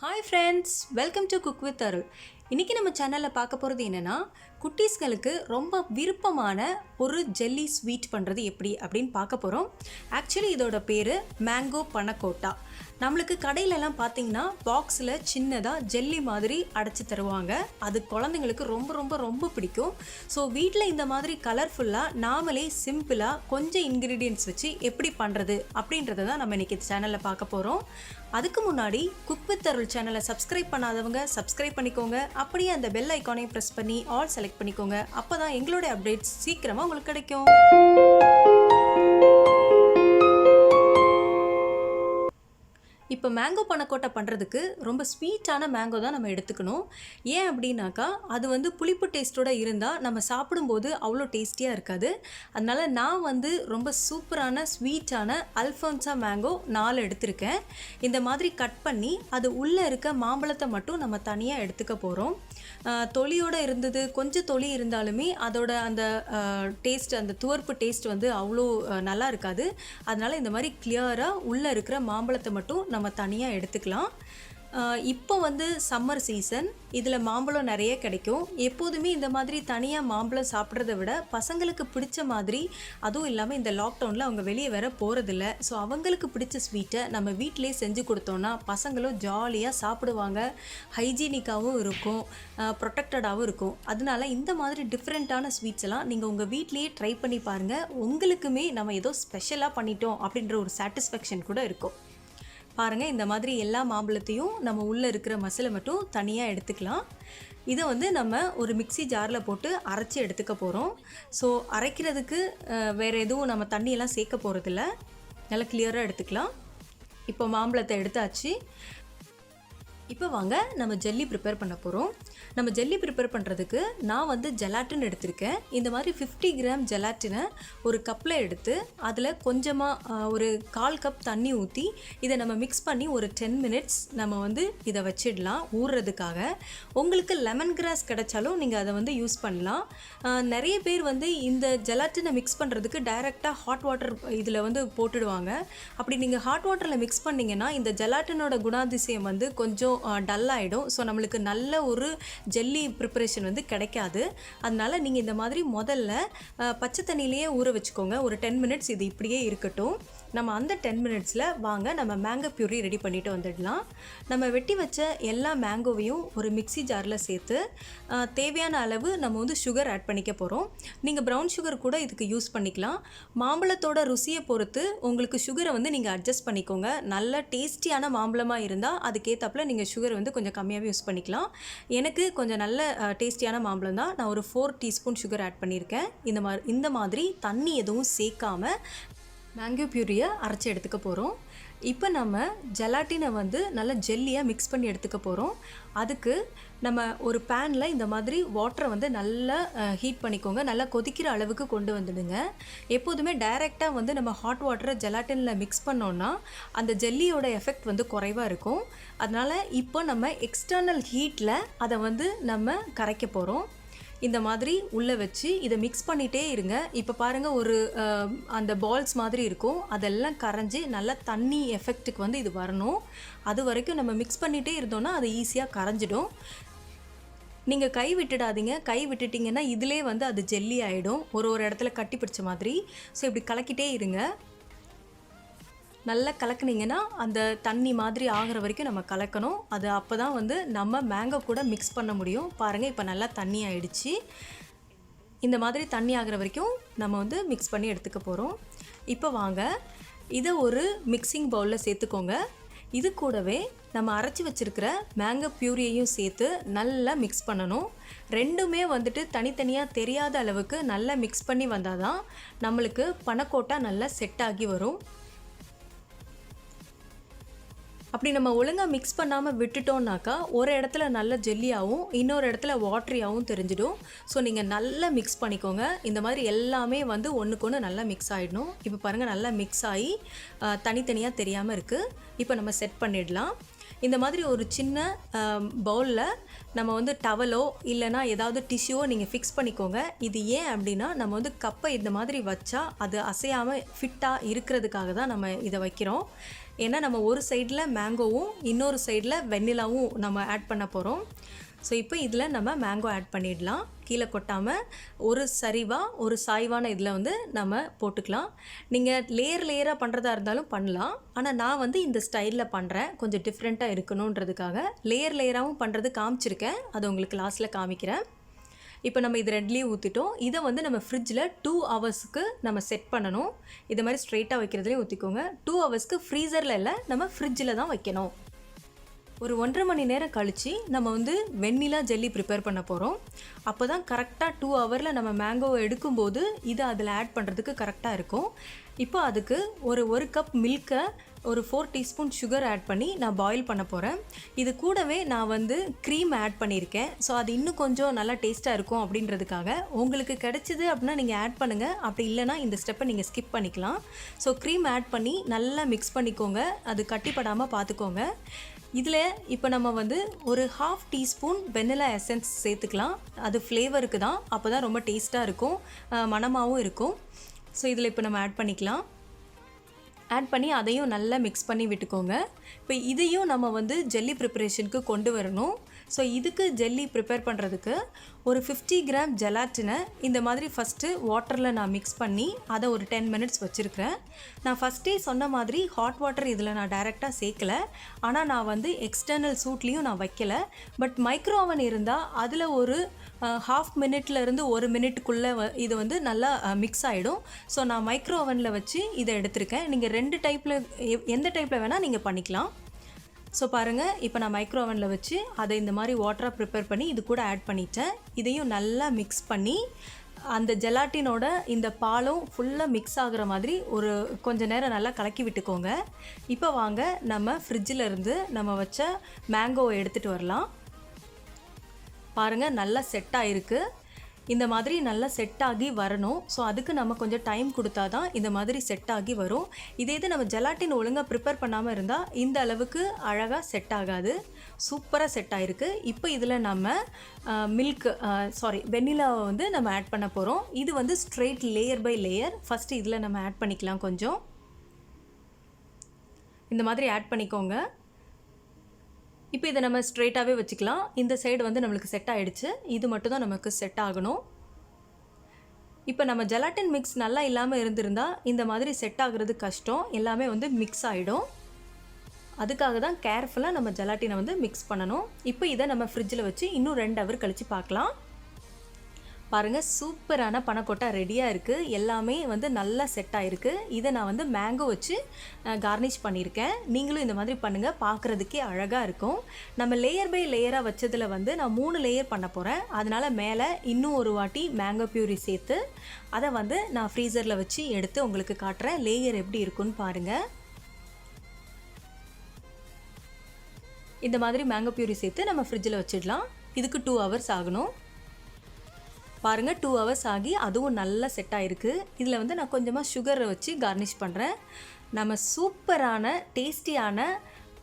Hi friends, welcome to cook with Arul. இன்றைக்கி நம்ம சேனலில் பார்க்க போகிறது என்னென்னா, குட்டீஸ்களுக்கு ரொம்ப விருப்பமான ஒரு ஜெல்லி ஸ்வீட் பண்ணுறது எப்படி அப்படின்னு பார்க்க போகிறோம். ஆக்சுவலி இதோட பேர் மேங்கோ பன்ன கோட்டா. நம்மளுக்கு கடையிலலாம் பார்த்திங்கன்னா பாக்ஸில் சின்னதாக ஜெல்லி மாதிரி அடைச்சி தருவாங்க. அது குழந்தைங்களுக்கு ரொம்ப ரொம்ப ரொம்ப பிடிக்கும். ஸோ வீட்டில் இந்த மாதிரி கலர்ஃபுல்லாக நாமளே சிம்பிளாக கொஞ்சம் இன்க்ரீடியன்ட்ஸ் வச்சு எப்படி பண்ணுறது அப்படின்றத தான் நம்ம இன்றைக்கி சேனலில் பார்க்க போகிறோம். அதுக்கு முன்னாடி குக் வித் அருள் சேனலை சப்ஸ்கிரைப் பண்ணாதவங்க சப்ஸ்கிரைப் பண்ணிக்கோங்க. அப்படியே அந்த பெல் ஐக்கானையும் ப்ரெஸ் பண்ணி ஆல் செலக்ட் பண்ணிக்கோங்க. அப்போ தான் எங்களுடைய அப்டேட்ஸ் சீக்கிரமாக உங்களுக்கு கிடைக்கும். இப்போ மேங்கோ பனக்கோட்டை பண்ணுறதுக்கு ரொம்ப ஸ்வீட்டான மேங்கோ தான் நம்ம எடுத்துக்கணும். ஏன் அப்படின்னாக்கா அது புளிப்பு டேஸ்ட்டோடு இருந்தால் நம்ம சாப்பிடும்போது அவ்வளோ டேஸ்டியாக இருக்காது. அதனால் நான் ரொம்ப சூப்பரான ஸ்வீட்டான அல்ஃபோன்சா மேங்கோ 4 எடுத்திருக்கேன். இந்த மாதிரி கட் பண்ணி அது உள்ளே இருக்க மாம்பழத்தை மட்டும் நம்ம தனியாக எடுத்துக்க போகிறோம். தொலியோடு இருந்தது, கொஞ்சம் தொலி இருந்தாலுமே அதோட அந்த டேஸ்ட், அந்த துவர்ப்பு டேஸ்ட் அவ்வளோ நல்லா இருக்காது. அதனால் இந்த மாதிரி கிளியராக உள்ளே இருக்கிற மாம்பழத்தை மட்டும் நம்ம தனியாக எடுத்துக்கலாம். இப்போ சம்மர் சீசன், இதில் மாம்பழம் நிறைய கிடைக்கும். எப்போதுமே இந்த மாதிரி தனியாக மாம்பழம் சாப்பிட்றத விட பசங்களுக்கு பிடிச்ச மாதிரி, அதுவும் இல்லாமல் இந்த லாக்டவுனில் அவங்க வெளியே வேற போகிறதில்ல. ஸோ அவங்களுக்கு பிடிச்ச ஸ்வீட்டை நம்ம வீட்டிலே செஞ்சு கொடுத்தோன்னா பசங்களும் ஜாலியாக சாப்பிடுவாங்க. ஹைஜீனிக்காகவும் இருக்கும், ப்ரொடெக்டடாகவும் இருக்கும். அதனால இந்த மாதிரி டிஃப்ரெண்ட்டான ஸ்வீட்ஸ் எல்லாம் நீங்கள் உங்கள் வீட்லேயே ட்ரை பண்ணி பாருங்கள். உங்களுக்குமே நம்ம ஏதோ ஸ்பெஷலாக பண்ணிட்டோம் அப்படின்ற ஒரு சாட்டிஸ்ஃபேக்ஷன் கூட இருக்கும். பாருங்கள், இந்த மாதிரி எல்லா மாம்பழத்தையும் நம்ம உள்ளே இருக்கிற மசிலை மட்டும் தனியாக எடுத்துக்கலாம். இதை நம்ம ஒரு மிக்ஸி ஜாரில் போட்டு அரைச்சி எடுத்துக்க போகிறோம். ஸோ அரைக்கிறதுக்கு வேறு எதுவும் நம்ம தண்ணியெல்லாம் சேர்க்க போகிறதில்ல. நல்லா கிளியராக எடுத்துக்கலாம். இப்போ மாம்பழத்தை எடுத்தாச்சு. இப்போ வாங்க நம்ம ஜெல்லி ப்ரிப்பேர் பண்ண போகிறோம். நம்ம ஜெல்லி ப்ரிப்பேர் பண்ணுறதுக்கு நான் ஜெலாட்டின் எடுத்திருக்கேன். இந்த மாதிரி 50 கிராம் ஜெலாட்டினை ஒரு கப்பில் எடுத்து அதில் கொஞ்சமாக ஒரு 1/4 கப் தண்ணி ஊற்றி இதை நம்ம மிக்ஸ் பண்ணி ஒரு 10 மினிட்ஸ் நம்ம இதை வச்சிடலாம் ஊறுறதுக்காக. உங்களுக்கு லெமன் கிராஸ் கிடைச்சாலும் நீங்கள் அதை யூஸ் பண்ணலாம். நிறைய பேர் இந்த ஜெலாட்டினை மிக்ஸ் பண்ணுறதுக்கு டைரெக்டாக ஹாட் வாட்டர் இதில் போட்டுடுவாங்க. அப்படி நீங்கள் ஹாட் வாட்டரில் மிக்ஸ் பண்ணிங்கன்னா இந்த ஜெலாட்டினோட குணாதிசயம் கொஞ்சம் டல் ஆகிடும். ஸோ நம்மளுக்கு நல்ல ஒரு ஜெல்லி ப்ரிப்பரேஷன் கிடைக்காது. அதனால் நீங்கள் இந்த மாதிரி முதல்ல பச்சை தண்ணியிலேயே ஊற வச்சுக்கோங்க. ஒரு 10 மினிட்ஸ் இது இப்படியே இருக்கட்டும். நம்ம அந்த 10 மினிட்ஸில் வாங்க நம்ம மேங்கோ பியூரி ரெடி பண்ணிவிட்டு வந்துடலாம். நம்ம வெட்டி வச்ச எல்லா மேங்கோவையும் ஒரு மிக்ஸி ஜாரில் சேர்த்து தேவையான அளவு நம்ம சுகர் ஆட் பண்ணிக்க போகிறோம். நீங்கள் ப்ரௌன் சுகர் கூட இதுக்கு யூஸ் பண்ணிக்கலாம். மாம்பழத்தோட ருசியை பொறுத்து உங்களுக்கு சுகரை நீங்கள் அட்ஜஸ்ட் பண்ணிக்கோங்க. நல்ல டேஸ்டியான மாம்பழமாக இருந்தால் அதுக்கேற்றப்பில் நீங்கள் சுகர் கொஞ்சம் கம்மியாகவே யூஸ் பண்ணிக்கலாம். எனக்கு கொஞ்சம் நல்ல டேஸ்டியான மாம்பழம் தான். நான் ஒரு 4 டீஸ்பூன் சுகர் ஆட் பண்ணியிருக்கேன். இந்த மாதிரி தண்ணி எதுவும் சேர்க்காம மேங்கோ பியூரியை அரைச்சி எடுத்துக்க போகிறோம். இப்போ நம்ம ஜெலாட்டினை நல்லா ஜெல்லியாக மிக்ஸ் பண்ணி எடுத்துக்க போகிறோம். அதுக்கு நம்ம ஒரு பேனில் இந்த மாதிரி வாட்டரை நல்லா ஹீட் பண்ணிக்கோங்க. நல்லா கொதிக்கிற அளவுக்கு கொண்டு வந்துடுங்க. எப்போதுமே டைரெக்டாக நம்ம ஹாட் வாட்டரை ஜெலாட்டினில் மிக்ஸ் பண்ணோன்னா அந்த ஜெல்லியோட எஃபெக்ட் குறைவாக இருக்கும். அதனால் இப்போ நம்ம எக்ஸ்டர்னல் ஹீட்டில் அதை நம்ம கரைக்க போகிறோம். இந்த மாதிரி உள்ளே வச்சு இதை மிக்ஸ் பண்ணிகிட்டே இருங்க. இப்போ பாருங்கள், ஒரு அந்த பால்ஸ் மாதிரி இருக்கும். அதெல்லாம் கரைஞ்சி நல்லா தண்ணி எஃபெக்ட்டுக்கு இது வரணும். அது வரைக்கும் நம்ம மிக்ஸ் பண்ணிகிட்டே இருந்தோன்னா அது ஈஸியாக கரைஞ்சிடும். நீங்கள் கை விட்டுடாதீங்க. கை விட்டுட்டிங்கன்னா இதிலே அது ஜெல்லி ஆகிடும், ஒரு இடத்துல கட்டி பிடிச்ச மாதிரி. ஸோ இப்படி கலக்கிட்டே இருங்க. நல்லா கலக்குனிங்கன்னா அந்த தண்ணி மாதிரி ஆகிற வரைக்கும் நம்ம கலக்கணும். அது அப்போ தான் நம்ம மேங்கோ கூட மிக்ஸ் பண்ண முடியும். பாருங்கள், இப்போ நல்லா தண்ணி ஆகிடுச்சு. இந்த மாதிரி தண்ணி ஆகிற வரைக்கும் நம்ம மிக்ஸ் பண்ணி எடுத்துக்க போகிறோம். இப்போ வாங்க இதை ஒரு மிக்சிங் பவுலில் சேர்த்துக்கோங்க. இது கூடவே நம்ம அரைச்சி வச்சுருக்கிற மேங்கோ பியூரியையும் சேர்த்து நல்லா மிக்ஸ் பண்ணணும். ரெண்டுமே தனித்தனியாக தெரியாத அளவுக்கு நல்லா மிக்ஸ் பண்ணி வந்தால் தான் நம்மளுக்கு பனக்கோட்டா நல்லா செட் ஆகி வரும். அப்படி நம்ம ஒழுங்காக மிக்ஸ் பண்ணாமல் விட்டுட்டோம்னாக்கா ஒரு இடத்துல நல்ல ஜெல்லியாகவும் இன்னொரு இடத்துல வாட்ரியாகவும் தெரிஞ்சிடும். ஸோ நீங்கள் நல்லா மிக்ஸ் பண்ணிக்கோங்க. இந்த மாதிரி எல்லாமே ஒன்றுக்கு ஒன்று நல்லா மிக்ஸ் ஆகிடணும். இப்போ பாருங்கள், நல்லா மிக்ஸ் ஆகி தனித்தனியாக தெரியாமல் இருக்குது. இப்போ நம்ம செட் பண்ணிடலாம். இந்த மாதிரி ஒரு சின்ன பவுலில் நம்ம டவலோ இல்லைனா ஏதாவது டிஷ்யூவோ நீங்கள் ஃபிக்ஸ் பண்ணிக்கோங்க. இது ஏன் அப்படின்னா நம்ம கப்பை இந்த மாதிரி வச்சா அது அசையாமல் ஃபிட்டாக இருக்கிறதுக்காக தான் நம்ம இதை வைக்கிறோம். ஏன்னா நம்ம ஒரு சைடில் மேங்கோவும் இன்னொரு சைடில் வெண்ணிலாவும் நம்ம ஆட் பண்ண போகிறோம். ஸோ இப்போ இதில் நம்ம மேங்கோ ஆட் பண்ணிடலாம். கீழே கொட்டாமல் ஒரு சரிவாக ஒரு சாய்வான இதில் வந்து நம்ம போட்டுக்கலாம். நீங்கள் லேயராக பண்ணுறதா இருந்தாலும் பண்ணலாம். ஆனால் நான் வந்து இந்த ஸ்டைலில் பண்ணுறேன், கொஞ்சம் டிஃப்ரெண்ட்டாக இருக்கணுன்றதுக்காக. லேயராகவும் பண்ணுறது காமிச்சிருக்கேன், அது உங்களுக்கு லாஸ்ட்டில் காமிக்கிறேன். இப்போ நம்ம இது ரெட்லேயும் ஊற்றிட்டோம். இதை வந்து நம்ம ஃப்ரிட்ஜில் 2 ஹவர்ஸ்க்கு நம்ம செட் பண்ணணும். இதை மாதிரி ஸ்ட்ரெயிட்டாக வைக்கிறதுலேயும் ஊற்றிக்கோங்க. 2 ஹவர்ஸ்க்கு ஃப்ரீசரில் இல்லை, நம்ம ஃப்ரிட்ஜில் தான் வைக்கணும். ஒரு 1.5 மணி நேரம் கழித்து நம்ம வந்து வெண்ணிலா ஜெல்லி ப்ரிப்பேர் பண்ண போகிறோம். அப்போ தான் கரெக்டாக 2 ஹவரில் நம்ம மேங்கோவை எடுக்கும்போது இதை அதில் ஆட் பண்ணுறதுக்கு கரெக்டாக இருக்கும். இப்போ அதுக்கு ஒரு கப் மில்கை ஒரு 4 டீஸ்பூன் சுகர் ஆட் பண்ணி நான் பாயில் பண்ண போகிறேன். இது கூடவே நான் வந்து க்ரீம் ஆட் பண்ணியிருக்கேன். ஸோ அது இன்னும் கொஞ்சம் நல்லா டேஸ்ட்டாக இருக்கும் அப்படின்றதுக்காக. உங்களுக்கு கிடைச்சிது அப்படின்னா நீங்கள் ஆட் பண்ணுங்கள், அப்படி இல்லைனா இந்த ஸ்டெப்பை நீங்கள் ஸ்கிப் பண்ணிக்கலாம். ஸோ க்ரீம் ஆட் பண்ணி நல்லா மிக்ஸ் பண்ணிக்கோங்க, அது கட்டிப்படாமல் பார்த்துக்கோங்க. இதில் இப்போ நம்ம வந்து ஒரு 1/2 டீஸ்பூன் வெண்ணிலா எசன்ஸ் சேர்த்துக்கலாம். அது ஃப்ளேவருக்கு தான், அப்போ தான் ரொம்ப டேஸ்ட்டாக இருக்கும், மணமாகவும் இருக்கும். ஸோ இதில் இப்போ நம்ம ஆட் பண்ணிக்கலாம். ஆட் பண்ணி அதையும் நல்லா மிக்ஸ் பண்ணி விட்டுக்கோங்க. இப்போ இதையும் நம்ம வந்து ஜெல்லி ப்ரிப்பரேஷனுக்கு கொண்டு வரணும். ஸோ இதுக்கு ஜெல்லி ப்ரிப்பேர் பண்ணுறதுக்கு ஒரு 50 கிராம் ஜெலாட்டினை இந்த மாதிரி ஃபஸ்ட்டு வாட்டரில் நான் மிக்ஸ் பண்ணி அதை ஒரு 10 மினிட்ஸ் வச்சுருக்கிறேன். நான் ஃபஸ்ட்டே சொன்ன மாதிரி ஹாட் வாட்டர் இதில் நான் டைரெக்டாக சேர்க்கலை, ஆனால் நான் வந்து எக்ஸ்டர்னல் சூட்லேயும் நான் வைக்கலை. பட் மைக்ரோ ஓவன் இருந்தால் அதில் ஒரு 1/2 மினிட்லேருந்து 1 மினிட்டுக்குள்ளே இது வந்து நல்லா மிக்ஸ் ஆகிடும். ஸோ நான் மைக்ரோ ஓவனில் வச்சு இதை எடுத்திருக்கேன். நீங்கள் 2 டைப்பில் எந்த டைப்பில் வேணால் நீங்கள் பண்ணிக்கலாம். ஸோ பாருங்கள், இப்போ நான் மைக்ரோ ஓவனில் வச்சு அதை இந்த மாதிரி வாட்டராக ப்ரிப்பேர் பண்ணி இது கூட ஆட் பண்ணிட்டேன். இதையும் நல்லா மிக்ஸ் பண்ணி அந்த ஜெலாட்டினோட இந்த பாலும் ஃபுல்லாக மிக்ஸ் ஆகிற மாதிரி ஒரு கொஞ்சம் நேரம் நல்லா கலக்கி விட்டுக்கோங்க. இப்போ வாங்க நம்ம ஃப்ரிட்ஜில் இருந்து நம்ம வச்ச மேங்கோவை எடுத்துகிட்டு வரலாம். பாருங்கள், நல்லா செட் ஆகிருக்கு. இந்த மாதிரி நல்லா செட் ஆகி வரணும். ஸோ அதுக்கு நம்ம கொஞ்சம் டைம் கொடுத்தா தான் இந்த மாதிரி செட் ஆகி வரும். இதே இது நம்ம ஜெலாட்டின் ஒழுங்காக ப்ரிப்பேர் பண்ணாமல் இருந்தால் இந்த அளவுக்கு அழகாக செட் ஆகாது. சூப்பராக செட் ஆகிருக்கு. இப்போ இதில் நம்ம வெண்ணிலாவை வந்து நம்ம ஆட் பண்ண போகிறோம். இது வந்து straight layer by layer. First இதில் நம்ம ஆட் பண்ணிக்கலாம். கொஞ்சம் இந்த மாதிரி ஆட் பண்ணிக்கோங்க. இப்போ இதை நம்ம ஸ்ட்ரெயிட்டாகவே வச்சுக்கலாம். இந்த சைடு வந்து நம்மளுக்கு செட் ஆகிடுச்சு. இது மட்டும் தான் நமக்கு செட் ஆகணும். இப்போ நம்ம ஜெலாட்டின் மிக்ஸ் நல்லா இல்லாமல் இருந்திருந்தால் இந்த மாதிரி செட் ஆகுறது கஷ்டம், எல்லாமே வந்து மிக்ஸ் ஆகிடும். அதுக்காக தான் கேர்ஃபுல்லாக நம்ம ஜெலாட்டினை வந்து மிக்ஸ் பண்ணணும். இப்போ இதை நம்ம ஃப்ரிட்ஜில் வச்சு இன்னும் 2 ஹவர் கழித்து பார்க்கலாம். பாருங்கள், சூப்பரான பனக்கொட்டா ரெடியாக இருக்குது. எல்லாமே வந்து நல்லா செட் ஆகிருக்கு. இதை நான் வந்து மேங்கோ வச்சு கார்னிஷ் பண்ணியிருக்கேன். நீங்களும் இந்த மாதிரி பண்ணுங்கள், பார்க்குறதுக்கே அழகாக இருக்கும். நம்ம லேயர் பை லேயராக வச்சதில் வந்து நான் 3 லேயர் பண்ண போகிறேன். அதனால் மேலே இன்னும் ஒரு வாட்டி மேங்கோ பியூரி சேர்த்து அதை வந்து நான் ஃப்ரீசரில் வச்சு எடுத்து உங்களுக்கு காட்டுறேன். லேயர் எப்படி இருக்குன்னு பாருங்கள். இந்த மாதிரி மேங்கோ பியூரி சேர்த்து நம்ம ஃப்ரிட்ஜில் வச்சிடலாம். இதுக்கு 2 ஹவர்ஸ் ஆகணும். பாருங்கள், 2 ஹவர்ஸ் ஆகி அதுவும் நல்லா செட் ஆகிருக்கு. இதில் வந்து நான் கொஞ்சமாக சுகரை வச்சு கார்னிஷ் பண்ணுறேன். நம்ம சூப்பரான டேஸ்டியான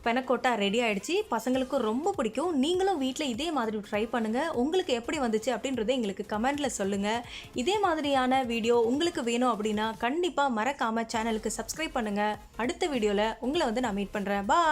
பனக்கொட்டா ரெடி ஆகிடுச்சு. பசங்களுக்கும் ரொம்ப பிடிக்கும். நீங்களும் வீட்டில் இதே மாதிரி ட்ரை பண்ணுங்கள். உங்களுக்கு எப்படி வந்துச்சு அப்படின்றத எங்களுக்கு கமெண்ட்டில் சொல்லுங்கள். இதே மாதிரியான வீடியோ உங்களுக்கு வேணும் அப்படின்னா கண்டிப்பாக மறக்காமல் சேனலுக்கு சப்ஸ்கிரைப் பண்ணுங்கள். அடுத்த வீடியோவில் உங்களை வந்து நான் மீட் பண்ணுறேன். பாய்.